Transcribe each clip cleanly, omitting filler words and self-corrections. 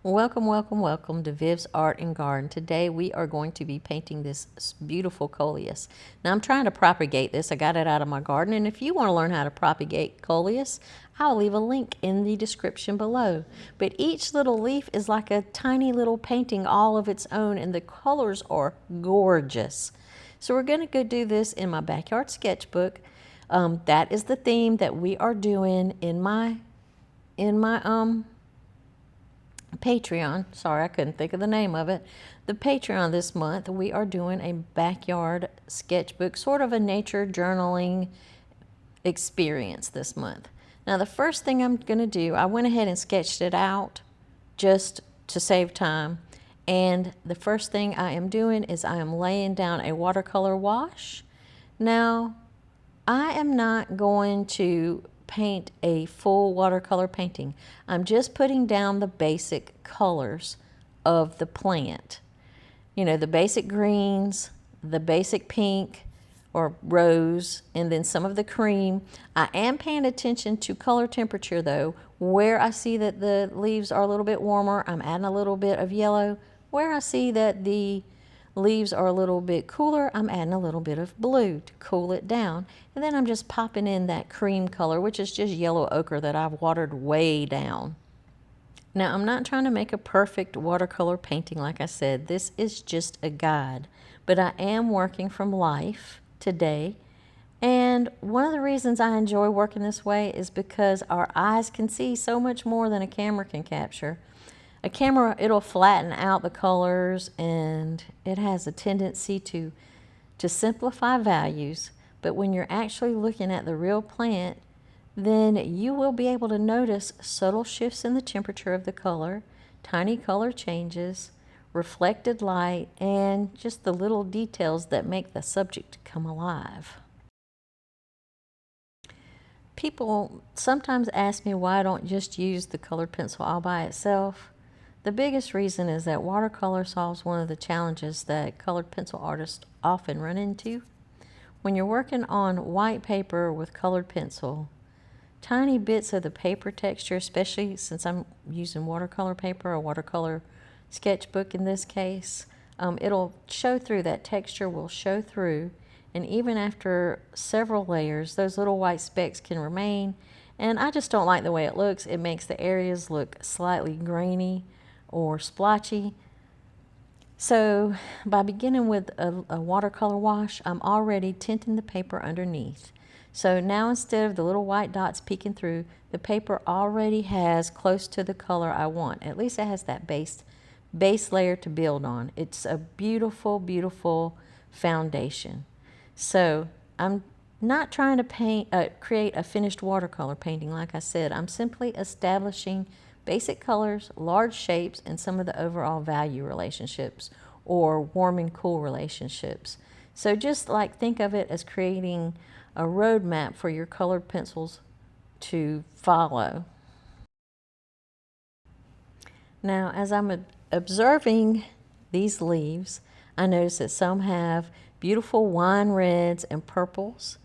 Welcome, welcome, welcome to Viv's Art and Garden. Today we are going to be painting this beautiful Coleus. Now I'm trying to propagate this. I got it out of my garden, and if you want to learn how to propagate Coleus, I'll leave a link in the description below. But each little leaf is like a tiny little painting all of its own, and the colors are gorgeous. So we're going to go do this in my backyard sketchbook. That is the theme that we are doing in my Patreon. Sorry, I couldn't think of the name of it. The Patreon this month, we are doing a backyard sketchbook, sort of a nature journaling experience this month. Now, the first thing I'm going to do, I went ahead and sketched it out just to save time. And the first thing I am doing is I am laying down a watercolor wash. Now, I am not going to paint a full watercolor painting. I'm just putting down the basic colors of the plant. You know, the basic greens, the basic pink or rose, and then some of the cream. I am paying attention to color temperature though. Where I see that the leaves are a little bit warmer, I'm adding a little bit of yellow. Where I see that the leaves are a little bit cooler, I'm adding a little bit of blue to cool it down. And then I'm just popping in that cream color, which is just yellow ochre that I've watered way down. Now, I'm not trying to make a perfect watercolor painting, like I said. This is just a guide. But I am working from life today. And one of the reasons I enjoy working this way is because our eyes can see so much more than a camera can capture. A camera, it'll flatten out the colors, and it has a tendency to simplify values. But when you're actually looking at the real plant, then you will be able to notice subtle shifts in the temperature of the color, tiny color changes, reflected light, and just the little details that make the subject come alive. People sometimes ask me why I don't just use the colored pencil all by itself. The biggest reason is that watercolor solves one of the challenges that colored pencil artists often run into. When you're working on white paper with colored pencil, tiny bits of the paper texture, especially since I'm using watercolor paper or watercolor sketchbook in this case, it'll show through. That texture will show through, and even after several layers, those little white specks can remain, and I just don't like the way it looks. It makes the areas look slightly grainy or splotchy. So by beginning with a watercolor wash, I'm already tinting the paper underneath. So now instead of the little white dots peeking through, the paper already has close to the color I want. At least it has that base layer to build on. It's a beautiful, beautiful foundation. So I'm not trying to create a finished watercolor painting. Like I said, I'm simply establishing basic colors, large shapes, and some of the overall value relationships or warm and cool relationships. So just like think of it as creating a roadmap for your colored pencils to follow. Now, as I'm observing these leaves, I notice that some have beautiful wine reds and purples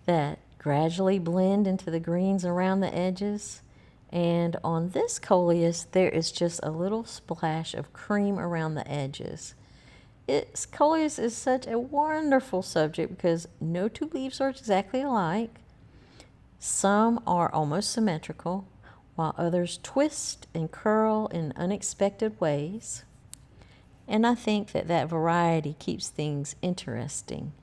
that gradually blend into the greens around the edges. And on this Coleus, there is just a little splash of cream around the edges. Coleus is such a wonderful subject because no two leaves are exactly alike. Some are almost symmetrical, while others twist and curl in unexpected ways. And I think that variety keeps things interesting.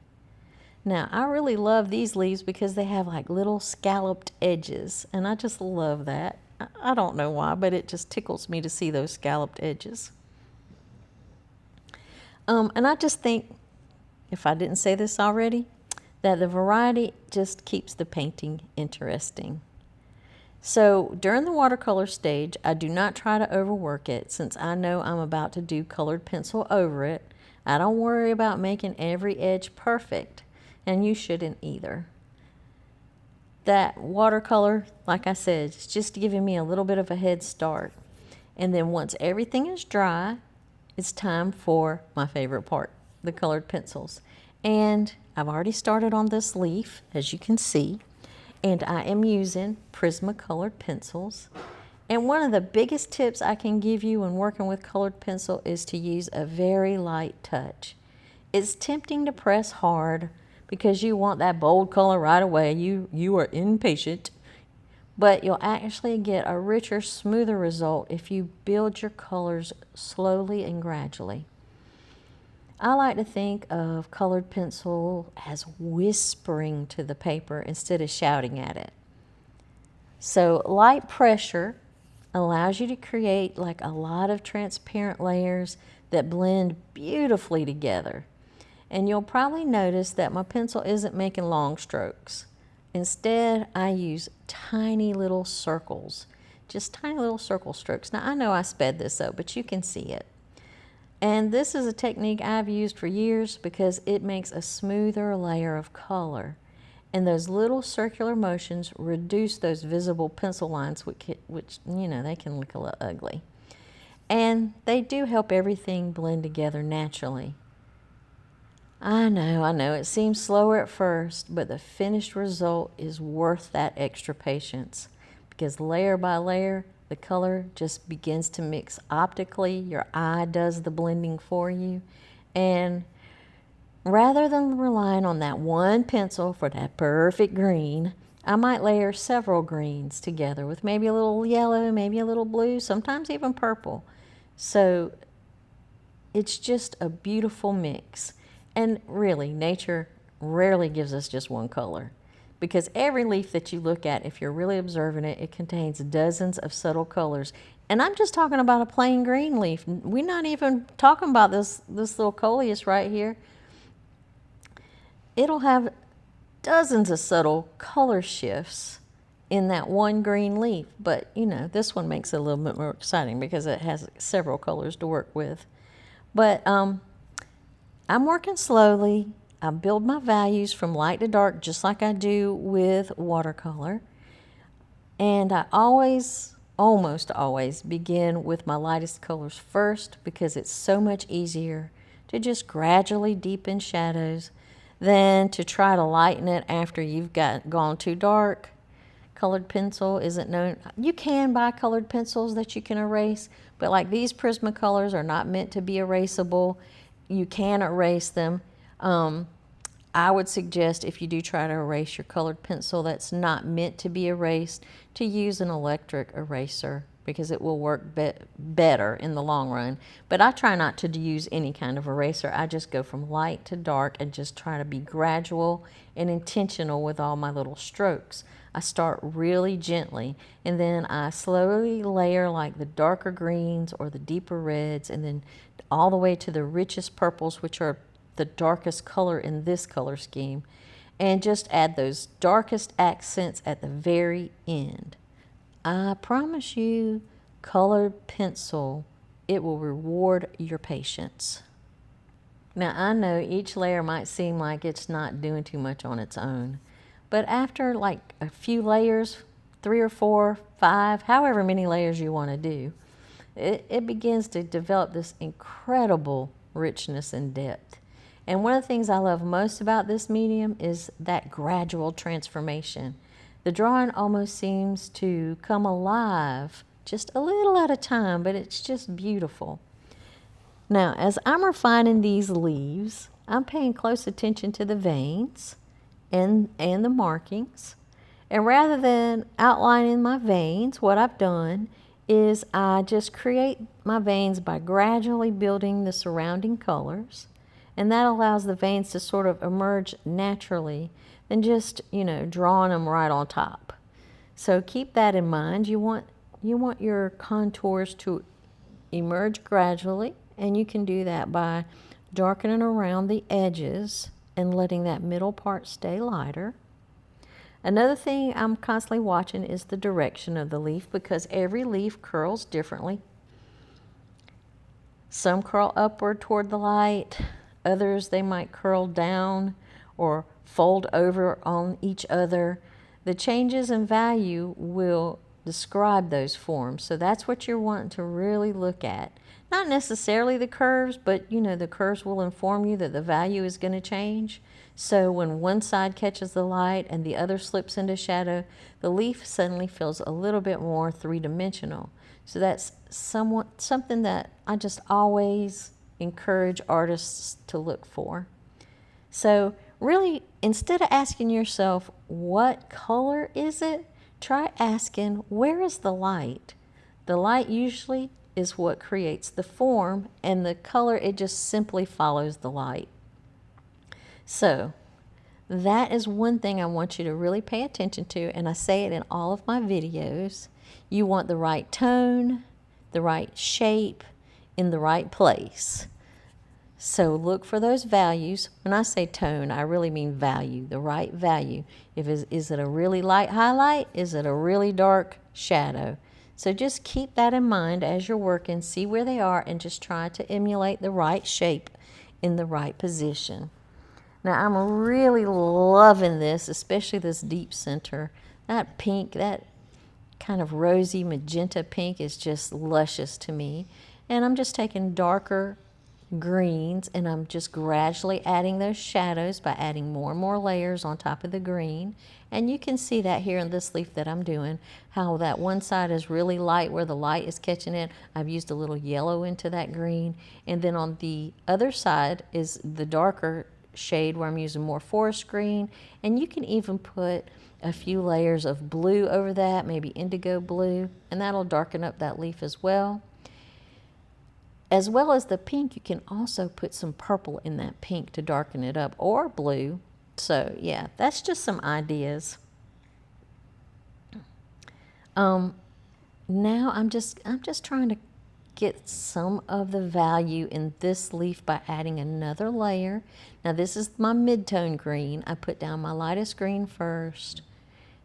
Now, I really love these leaves because they have like little scalloped edges, and I just love that. I don't know why, but it just tickles me to see those scalloped edges. And I just think, if I didn't say this already, that the variety just keeps the painting interesting. So during the watercolor stage, I do not try to overwork it since I know I'm about to do colored pencil over it. I don't worry about making every edge perfect, and you shouldn't either. That watercolor, like I said, is just giving me a little bit of a head start. And then once everything is dry, it's time for my favorite part, the colored pencils. And I've already started on this leaf, as you can see, and I am using Prismacolor pencils. And one of the biggest tips I can give you when working with colored pencil is to use a very light touch. It's tempting to press hard because you want that bold color right away. You are impatient. But you'll actually get a richer, smoother result if you build your colors slowly and gradually. I like to think of colored pencil as whispering to the paper instead of shouting at it. So light pressure allows you to create like a lot of transparent layers that blend beautifully together. And you'll probably notice that my pencil isn't making long strokes. Instead, I use tiny little circles, just tiny little circle strokes. Now, I know I sped this up, but you can see it. And this is a technique I've used for years because it makes a smoother layer of color. And those little circular motions reduce those visible pencil lines, which you know, they can look a little ugly. And they do help everything blend together naturally. I know, it seems slower at first, but the finished result is worth that extra patience because layer by layer, the color just begins to mix optically. Your eye does the blending for you. And rather than relying on that one pencil for that perfect green, I might layer several greens together with maybe a little yellow, maybe a little blue, sometimes even purple. So it's just a beautiful mix. And really, nature rarely gives us just one color because every leaf that you look at, if you're really observing it, it contains dozens of subtle colors. And I'm just talking about a plain green leaf. We're not even talking about this little Coleus right here. It'll have dozens of subtle color shifts in that one green leaf. But, you know, this one makes it a little bit more exciting because it has several colors to work with. But I'm working slowly. I build my values from light to dark just like I do with watercolor. And I almost always begin with my lightest colors first because it's so much easier to just gradually deepen shadows than to try to lighten it after you've gone too dark. Colored pencil isn't known. You can buy colored pencils that you can erase, but like these Prismacolors are not meant to be erasable. You can erase them. I would suggest if you do try to erase your colored pencil that's not meant to be erased, to use an electric eraser because it will work better in the long run. But I try not to use any kind of eraser. I just go from light to dark and just try to be gradual and intentional with all my little strokes. I start really gently and then I slowly layer like the darker greens or the deeper reds and then all the way to the richest purples, which are the darkest color in this color scheme, and just add those darkest accents at the very end. I promise you, colored pencil, it will reward your patience. Now I know each layer might seem like it's not doing too much on its own, but after like a few layers, 3 or 4, 5, however many layers you want to do, it begins to develop this incredible richness and depth. And one of the things I love most about this medium is that gradual transformation. The drawing almost seems to come alive just a little at a time, but it's just beautiful. Now, as I'm refining these leaves, I'm paying close attention to the veins and the markings. And rather than outlining my veins, what I've done is I just create my veins by gradually building the surrounding colors. And that allows the veins to sort of emerge naturally than just, you know, drawing them right on top. So keep that in mind. You want your contours to emerge gradually, and you can do that by darkening around the edges and letting that middle part stay lighter. Another thing I'm constantly watching is the direction of the leaf because every leaf curls differently. Some curl upward toward the light, others they might curl down or fold over on each other. The changes in value will describe those forms. So that's what you're wanting to really look at. Not necessarily the curves, but you know, the curves will inform you that the value is going to change. So when one side catches the light and the other slips into shadow, the leaf suddenly feels a little bit more three-dimensional. So that's something that I just always encourage artists to look for. So really, instead of asking yourself, what color is it? Try asking, where is the light? The light usually is what creates the form, and the color, it just simply follows the light. So that is one thing I want you to really pay attention to, and I say it in all of my videos. You want the right tone, the right shape, in the right place. So look for those values. When I say tone, I really mean value, the right value. Is it a really light highlight? Is it a really dark shadow? So just keep that in mind as you're working, see where they are, and just try to emulate the right shape in the right position. Now I'm really loving this, especially this deep center. That pink, that kind of rosy magenta pink is just luscious to me. And I'm just taking darker greens and I'm just gradually adding those shadows by adding more and more layers on top of the green. And you can see that here in this leaf that I'm doing, how that one side is really light where the light is catching it. I've used a little yellow into that green. And then on the other side is the darker shade where I'm using more forest green. And you can even put a few layers of blue over that, maybe indigo blue, and that'll darken up that leaf as well. As well as the pink, you can also put some purple in that pink to darken it up, or blue. So yeah, that's just some ideas. Now I'm just trying to get some of the value in this leaf by adding another layer. Now this is my mid-tone green. I put down my lightest green first.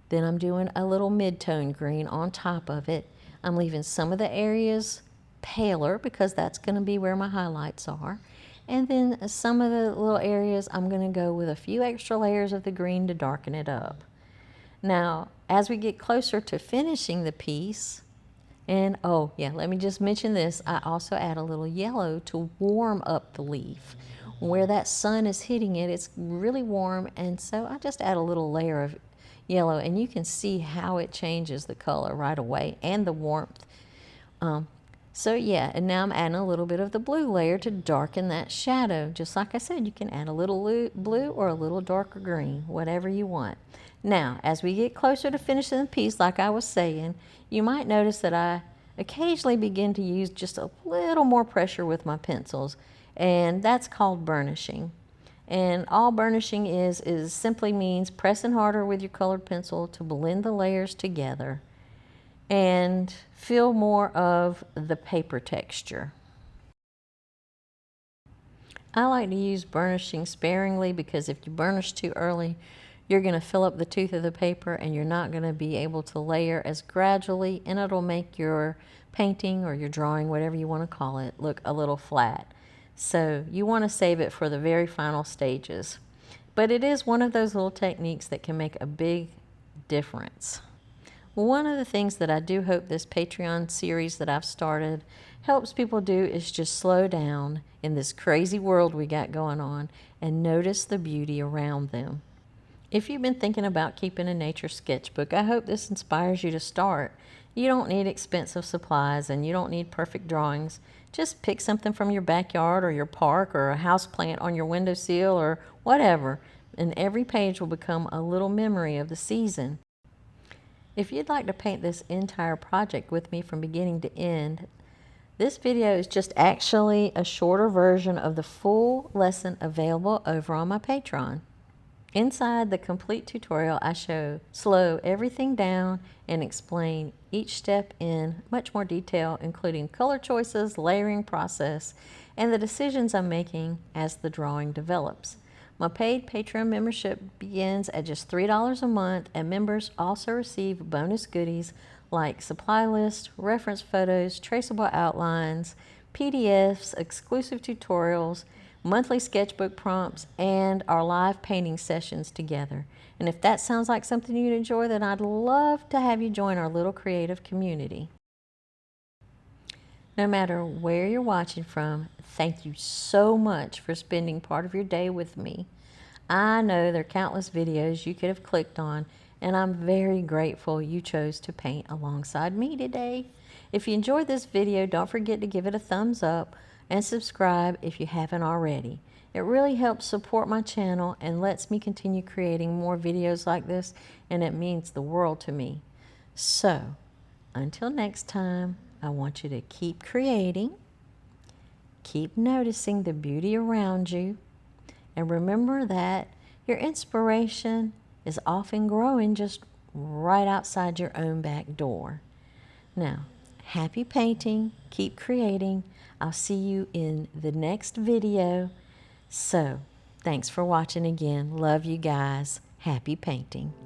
Then I'm doing a little mid-tone green on top of it. I'm leaving some of the areas paler because that's going to be where my highlights are. And then some of the little areas I'm going to go with a few extra layers of the green to darken it up. Now, as we get closer to finishing the piece, and oh yeah, let me just mention this, I also add a little yellow to warm up the leaf. Where that sun is hitting it, it's really warm, and so I just add a little layer of yellow, and you can see how it changes the color right away and the warmth. So yeah, and now I'm adding a little bit of the blue layer to darken that shadow. Just like I said, you can add a little blue or a little darker green, whatever you want. Now, as we get closer to finishing the piece, like I was saying, you might notice that I occasionally begin to use just a little more pressure with my pencils, and that's called burnishing. And all burnishing is simply means pressing harder with your colored pencil to blend the layers together and feel more of the paper texture. I like to use burnishing sparingly because if you burnish too early, you're going to fill up the tooth of the paper and you're not going to be able to layer as gradually, and it'll make your painting or your drawing, whatever you want to call it, look a little flat. So you want to save it for the very final stages. But it is one of those little techniques that can make a big difference. One of the things that I do hope this Patreon series that I've started helps people do is just slow down in this crazy world we got going on and notice the beauty around them. If you've been thinking about keeping a nature sketchbook, I hope this inspires you to start. You don't need expensive supplies and you don't need perfect drawings. Just pick something from your backyard or your park or a house plant on your windowsill or whatever, and every page will become a little memory of the season. If you'd like to paint this entire project with me from beginning to end, this video is just actually a shorter version of the full lesson available over on my Patreon. Inside the complete tutorial, I slow everything down and explain each step in much more detail, including color choices, layering process, and the decisions I'm making as the drawing develops. My paid Patreon membership begins at just $3 a month, and members also receive bonus goodies like supply lists, reference photos, traceable outlines, PDFs, exclusive tutorials, monthly sketchbook prompts, and our live painting sessions together. And if that sounds like something you'd enjoy, then I'd love to have you join our little creative community. No matter where you're watching from, thank you so much for spending part of your day with me. I know there are countless videos you could have clicked on, and I'm very grateful you chose to paint alongside me today. If you enjoyed this video, don't forget to give it a thumbs up and subscribe if you haven't already. It really helps support my channel and lets me continue creating more videos like this, and it means the world to me. So, until next time, I want you to keep creating, keep noticing the beauty around you, and remember that your inspiration is often growing just right outside your own back door. Now, happy painting, keep creating. I'll see you in the next video. So, thanks for watching again. Love you guys. Happy painting.